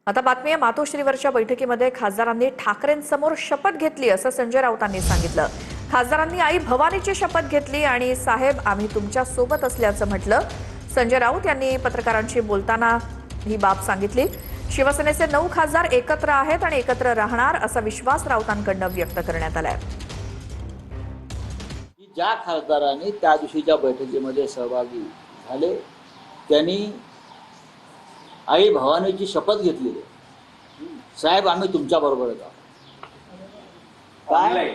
आता बातमी आहे मातोश्रीवरच्या बैठकीमध्ये खासदारांनी ठाकरेंसमोर शपथ घेतली असं संजय राऊतांनी सांगितलं। खासदारांनी आई भवानीची शपथ घेतली आणि साहेब आम्ही तुमच्या सोबत असल्याचं म्हटलं। संजय राऊत यांनी पत्रकारांशी बोलताना ही बाब सांगितली। शिवसेनेचे 9 खासदार एकत्र आहेत आणि एकत्र राहणार असा विश्वास राऊतांकडून व्यक्त करण्यात आलाय। ज्या खासदारांनी त्या दिवशीच्या बैठकीमध्ये सहभागी झाले त्यांनी आई भवानीची शपथ घेतलेली साहेब आम्ही तुमच्या बरोबरच आहोत। काय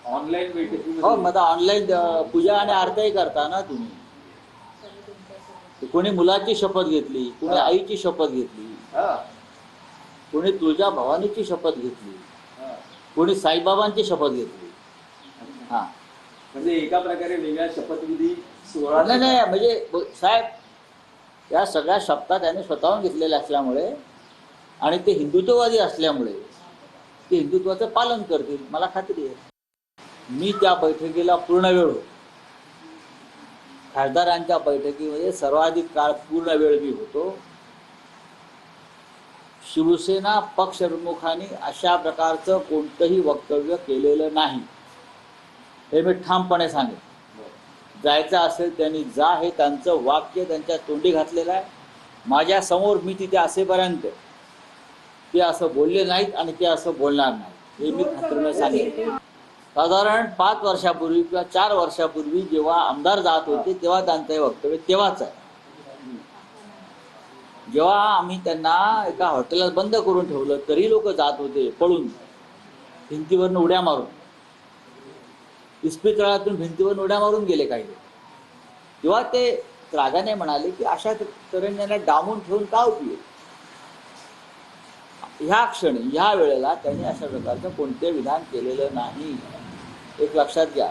ऑनलाईन बैठकी हो मग ऑनलाईन पूजा आणि आरतीही करता ना तुम्ही। कोणी मुलाची शपथ घेतली, कोणी आईची शपथ घेतली, कोणी तुळजा भवानीची शपथ घेतली, कोणी साईबाबांची शपथ घेतली। हा म्हणजे एका प्रकारे वेगळ्या शपथविधी सोहळा नाही म्हणजे साहेब या सगळ्या शपथा त्यांनी स्वतःहून घेतलेल्या असल्यामुळे आणि ते हिंदुत्ववादी असल्यामुळे ते हिंदुत्वाचं पालन करतील मला खात्री आहे। मी त्या बैठकीला पूर्ण वेळ होतो। खासदारांच्या बैठकीमध्ये सर्वाधिक काळ पूर्ण वेळ मी होतो। शिवसेना पक्षप्रमुखांनी अशा प्रकारचं कोणतंही वक्तव्य केलेलं नाही हे मी ठामपणे सांगेन। जायचं असेल त्यांनी जा हे त्यांचं वाक्य त्यांच्या तोंडी घातलेलं आहे। माझ्या समोर मी तिथे असेपर्यंत ते असं बोलले नाहीत आणि ते असं बोलणार नाही हे मी खात्रीने सांगेन। साधारण 5 वर्षापूर्वी किंवा 4 वर्षापूर्वी जेव्हा आमदार जात होते तेव्हा त्यांचं हे वक्तव्य तेव्हाच आहे। जेव्हा आम्ही त्यांना एका हॉटेलात बंद करून ठेवलं तरी लोक जात होते पळून भिंतीवरून उड्या मारून, इस्पितळातून भिंतीवर उड्या मारून गेले काही लोक। तेव्हा ते रागाने म्हणाले की अशा तरुणांना डांबून ठेवून का उपयोग। ह्या क्षणी ह्या वेळेला त्यांनी अशा प्रकारचं कोणते विधान केलेलं नाही एक लक्षात घ्या।